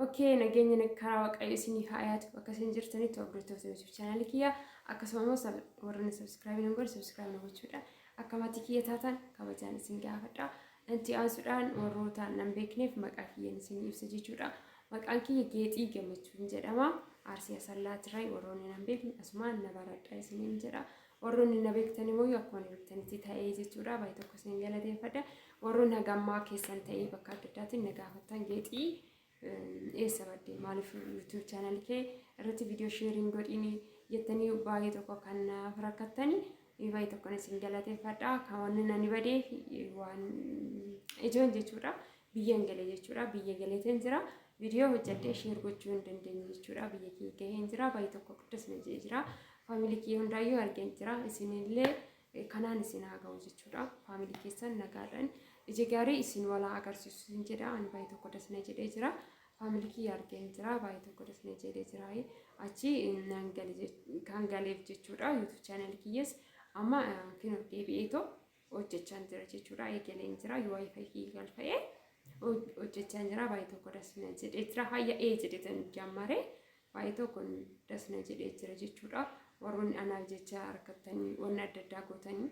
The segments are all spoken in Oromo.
Okay, nageenya karaa waaqayyo isinii hayaatu akka isin jirtanitti hordoftoota YouTube channel kiyya akkasumas warreen subscribe nan godhe subscribe na gochuudha. Akka maatii kiyya taatan kabajaan isin gaafadha. Inti aansuudhaan warroota nan beekneef maqaa kiyyan isin ibsa jechuudha. Maqaan kiyya Geexii Gammachuun jedhama. Arsii Asallaatiraa warroonni nan beekne asumaan na baradha isiniin jedha. Warroonni na beektan immoo akkuma na beektanitti ta'ee jechuudha. Baay'ee tokko isin galateeffadha. Warroonni hagammaa keessan ta'ee bakka adda addaatiin na gaafattan Geexii eessa badde maaliif YouTube channel kee irratti video sharing godhini jettanii baay'ee tokko kan rakkattani baay'ee tokko isin galateeffadha. Kan wanni nani badee waan ijoon jechuudha. Biyya galee jechuudha. Biyya galeetiin jira. Video hojjedhee share gochuu hin dandeenye jechuudha. Biyya kee gaheen jira. Baay'ee tokko quddas na jee jira. Family kee hundaayyuu argeen jira. Isinillee kanaan isin haa ga'u jechuudha. Family keessan nagaadhaan ije gaarii isin walaa agarsiisu hin jedha. Ani baay'ee tokko das na jedhee jira. Family kee argeen jira. Baay'ee tokko das na jedhee jira. Achi kan galeef jechuudha. YouTube channel kiyyees amma kinu deebi'eetoo hojjechaa jira jechuudha. Eegaleen jira. Wifi kee galfa'ee hojjechaa jira. Baay'ee tokko das na jedhee jira. Hayya jedhetan jammaree baay'ee tokko das na jedhee jira jechuudha. Warroonni anaaf jecha harkattanii wanna adda addaa gootanii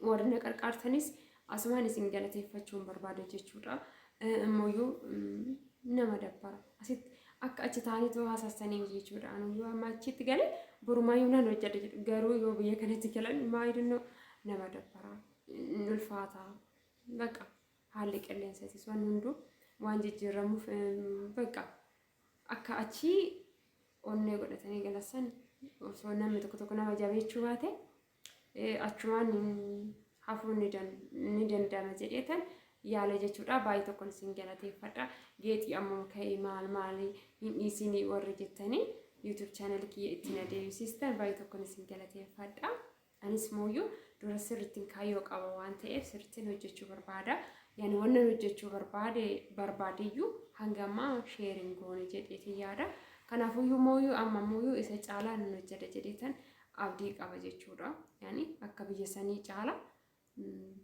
warri qarqaartanis asumaan isin galateeffachuun barbaada jechuudha. Ammoo nama dabbara asitti akka achi taa'anii haasastanii jechuudha. Anuyyuu amma achitti galee borumaayuu nan hojjedha jedhu garuu yoo biyya kanatti galan maayidannoo nama dabbara ulfaataa baqa haalli qilleensatis waan hunduu waan jijjiiramuuf baqa akka achi onnee godhatanii galassan osoo namni tokko tokko nama jabeechuu baate achumaan hafuun ni danda'ama jedheetan yaala jechuudha. Baay'ee tokkoon isin galateeffadha. Geexii ammoo ka'ee maali hin dhiisinii warri jettanii YouTube channel kiyya ittiin adeemsistan baay'ee tokkoon isin galateeffadha. Anis mooyyuu dura sirriittiin kaayyoo qaba waan ta'eef sirriittiin hojjechuu barbaada. Yani wannan hojjechuu barbaadeyyuu hanga ammaa sharing goone jedheetiin yaada. Kanaafuyyuu mooyyuu amma mooyyuu isa caalaa nan hojjedha jedheetan abdii qaba jechuudha. Yani akka biyya sanii caala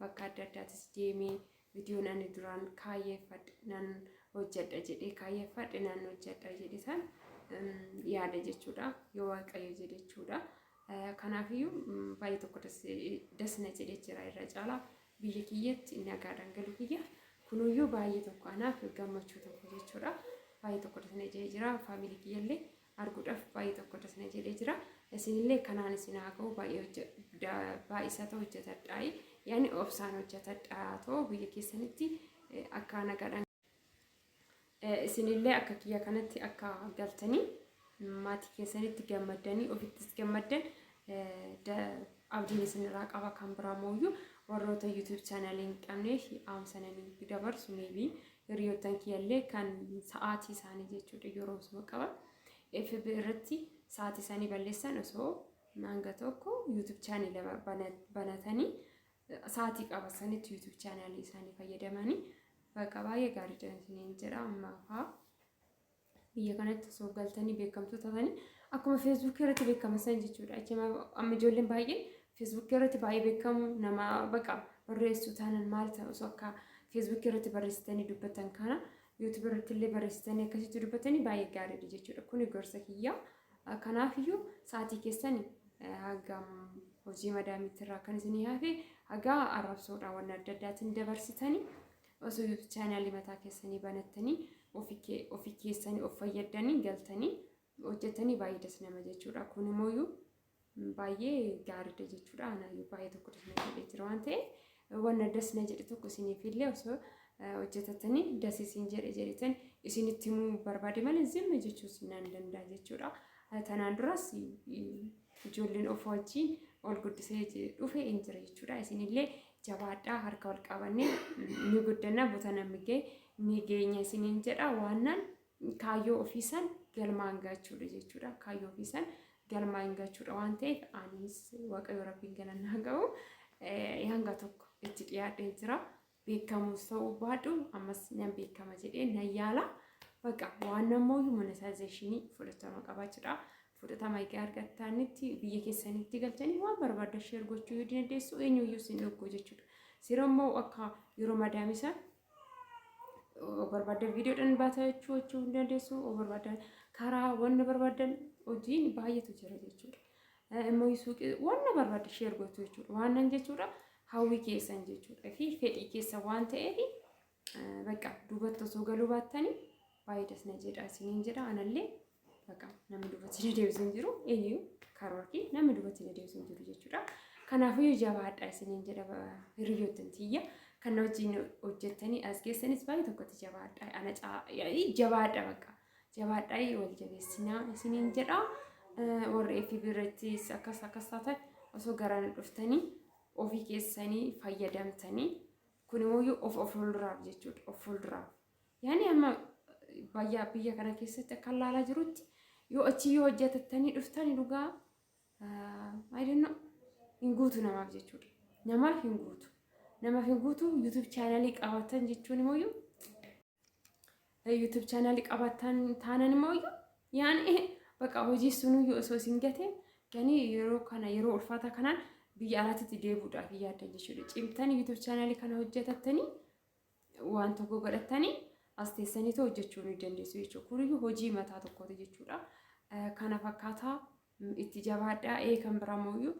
bakka adda addaatis deemee viidiyoon ani duraan kaayyeeffadhe nan hojjedha jedhee kaayyeeffadhe nan hojjedha jedheetan yaada jechuudha. Yoo waaqayyo jedhe jechuudha. Kanaafiyyuu baay'ee tokko dasna jedhee jira irra caalaa biyya kiyyatti nagaadhaan galuu kiyya kunuyyuu baay'ee tokko anaaf gammachuu tokko jechuudha. Baay'ee tokko dasna jedhee jira. Family kiyyallee arguudhaaf baay'ee tokko dasna jedhee jira. Isinillee kanaan isin haa ga'u baay'isata hojjetadhaa. Yani obsaan hojjetadhaa ta'uu biyya keessanitti akka nagaadhaan isinillee akka kiyya kanatti akka galtanii maatii keessanitti gammaddanii ofittis gammaddan abdiin isinirraa qaba. Kan biraa mooyyuu warroota YouTube channeliin qabneef aamsananii dabarsu maybe hiriyoottan kiyyallee kan sa'aatii isaanii jechuudha yeroo osoo qaban FB irratti sa'aatii isaanii balleessan osoo hanga tokko YouTube channel banatanii sa'aatii qabatanitti YouTube channel isaanii fayyadamanii baqa baay'ee gaariidhaan isiniin jedha. Amma fa'aa biyya kanatti osoo galtanii beekamtuu taatanii akkuma Facebook irratti beekaman jechuudha. Amma ijoolleen baay'ee Facebook irratti baay'ee beekamu nama baqa barreessuu taanan maal ta'u osoo akka Facebook irratti barreessitanii dubbatan kana YouTube irratti illee barreessitanii akkasitti dubbatanii baay'ee gaariidha jechuudha. Kuni gorsa kiyya. Kanaafiyyuu sa'aatii keessanii hagam hojii madaamitti irraa kan isinii hafe hagaa arrabsoodhaan waan adda addaatiin dabarsitanii osoo YouTube channel mataa keessanii banattanii ofii keessanii of fayyadanii galtanii hojjetanii baay'ee das nama jechuudha. Kun immoo baay'ee gaariidha jechuudha. Anaayyuu baay'ee tokko das na jedhee jira waan ta'eef waan das na jedhe tokko isiniif illee osoo hojjetatanii das isin jedhetan isinitti himuu barbaade malee zimma jechuus nan danda'a jechuudha. Tanaan duras ijoolleen of wajjin ol guddisee dhufe hin jira jechuudha. Isinillee jabaadhaa harka wal qabannee ni guddanna buta namni ga'e ni geenya isiniin jedha. Waannaan kaayyoo ofiisan galmaan gachuudha jechuudha. Kaayyoo ofiisan galmaan gachuudha waan ta'eef anis waaqayyo rabbiin galannaa ga'u hanga tokko itti dhiyaadhee jira. Beekamus ta'uu baadhu ammas nan beekama jedhee nan yaala. Baqa waan ammoo monetization fudhatama qabaachuudha. Fudhatama egaa argattanitti biyya keessanitti galtanii waan barbaaddan share gochuu dandeessu eenyuyyuu isin dhuguu jechuudha. Siroo immoo akka yeroo madaamisa barbaadan viidiyoodhaan baatachuu hin dandeessu barbaadan karaa wanna barbaadan hojiin baay'eetu jira jechuudha. Immoo suuqii wanna barbaadan sheer gootu jechuudha. Waan nan jechuudha hawwii keessan jechuudha fi fedhii keessa waan ta'eef bakka duubatti osoo galuu baattanii baay'ee dasna jedha isiniin jedha anallee bakka namni duubatti na deebisu hin jiru eenyu karoorkii namni duubatti na deebisu hin jiru jechuudha. Kanaafuu jabaadha isiniin jedha hiriyoottan tiyya kan wajjin hojjettanii as geessanis baay'ee tokkotti jabaadha ana jabaadha bakka jabaadha wal jabeessinaa isiniin jedha. Warri fi birattis akkas taatan osoo garaan dhuftanii ofii keessanii fayyadamtanii kun immoo of fuulduraaf jechuudha of fuulduraaf yaani amma biyya kana keessatti akka laalaa jirutti yoo achi yoo hojjetattanii dhuftanii dhugaa I don't know hin guutu namaaf jechuudha. Namaaf hin guutu YouTube channel qabaatan jechuun immoo YouTube channel qabaatan taanan immoo yaani bakka hojii sunuu osoo isin gate ganii yeroo ulfaata kanaan biyya alaatti deebuudhaaf yaaddan jechuudha. Cimtanii YouTube channel kana hojjetattanii waan tokko godhattanii as teessanii hojjechuu ni dandeessu jechuudha. Kuniyyuu hojii mataa tokkooti jechuudha. Kana fakkaataa itti jabaadhaa kan biraamoo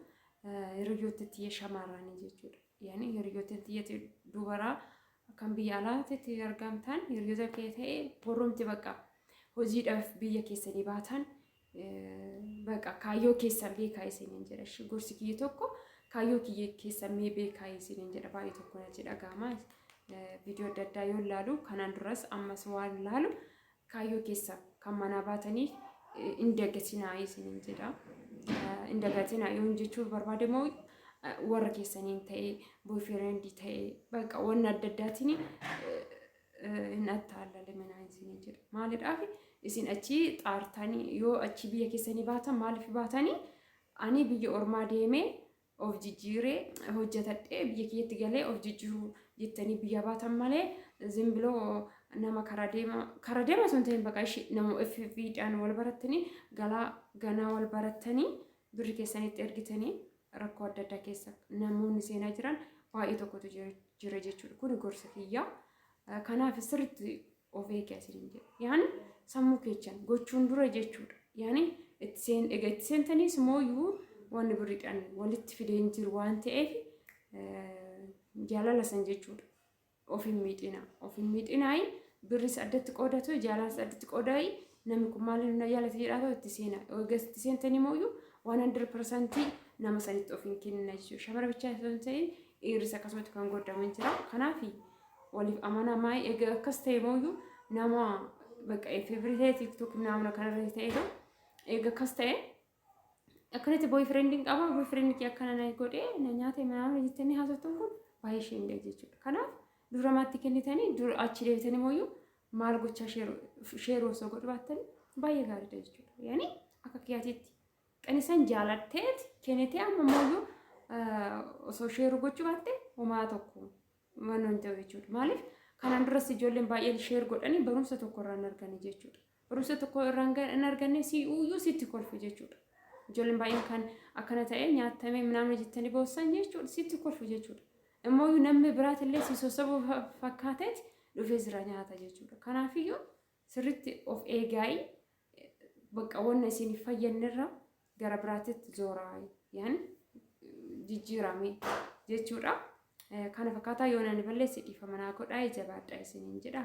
hiriyoota tiyya shamarranii jechuudha. Yaani hiriyoota tiyya dubaraa kan biyya alaatti argamtan hiriyoota kee ta'e boromti bakka hojiidhaaf biyya keessanii baatan bakka kaayyoo keessan beekaa isiniin jedha. Gorsi kiyya tokko kaayyoo kiyya keessan mee beekaa isiniin jedha baay'ee tokko na jedha gaama viidiyoo adda addaa yoo ilaalu kanaan duras ammas waan ilaalu kaayyoo keessan kan manaa baataniif indagatinaa isiniin jedha. Indagatinaa yoo jechuun barbaade moo warra keessaniin ta'e boyfriendii ta'e bakka waan adda addaatiin hin attaalale manaa isiniin jedha. Maaliidhaaf isin achi xaartanii yoo achi biyya keessanii baatan maaliif baatanii ani biyya ormaa deemee of jijjiiree hojjetadhee biyya kiyyatti galee of jijjiiruu jettanii biyya baatan malee zimbiloo nama karaa deema sun ta'in bakka ishee nama FFDhaan wal barattanii ganaa wal barattanii birri keessanitti ergitanii rakkoo adda addaa keessa namoonni seenaa jiran baay'ee tokkotu jira jechuudha. Kun gorsa kiyyaa kanaaf sirriitti of eegaa isiniin jedha. Yaani sammuu keessan gochuun dura jechuudha. Yaani itti seentaniis mooyyuu wanni birriidhaan walitti fideen jiru waan ta'eef jaalala san jechuudha. Of hin miidhinaa birris addatti qoodatu jaalalas addatti qoodaayi namni kun maaliif na jaalate jedhaa itti seenaa. Itti seentanii mooyyuu 100% nama sanitti of hin kennina jechuudha. Shamara bichaa osoo hin ta'in dhiirris akkasumatti kan godhaman jira. Kanaaf waliif amanamaa egaa akkas ta'e mooyyuu nama bakka favorite TikTok naamna kanarra ta'etu egaa akkas ta'e akkanatti boyfriendiin qaba boyfriend kee akkana na godhee na nyaate maamna jettanii haasoftuun kun baay'ee sheengaa jechuudha. Kanaaf duramaatti kennitanii achi deebitanii mooyyuu maal gochaa sheeroo osoo godhu baattanii baay'ee gaariidha jechuudha. Yaani akka kiyyaatiitti qanisan jaalatteeti kennitee amma mooyyuu osoo sheeroo gochuu baatte homaa tokko waan ta'u jechuudha. Maaliif kanaan duras ijoolleen baay'een sheer godhanii barumsa tokko irraa hin arganne jechuudha. Barumsa tokko irraa hin arganne si'uyyuu sitti kolfu jechuudha. Ijoolleen baay'een kan akkana ta'e nyaatamee namni jettanii boossan jechuudha sitti kolfu jechuudha. Immoo namni biraatillee si sossobuu fakkaateeti dhufee jira nyaata jechuudha. Kanaafiyyuu sirriitti of eegaayi bakka wanna isin fayyannirra gara biraatitti zooraa yaani jijjiirame jechuudha. Kana fakkaataa yoo nani balleessi dhiifamanaa godhaa jabaadhaa isiniin jedha.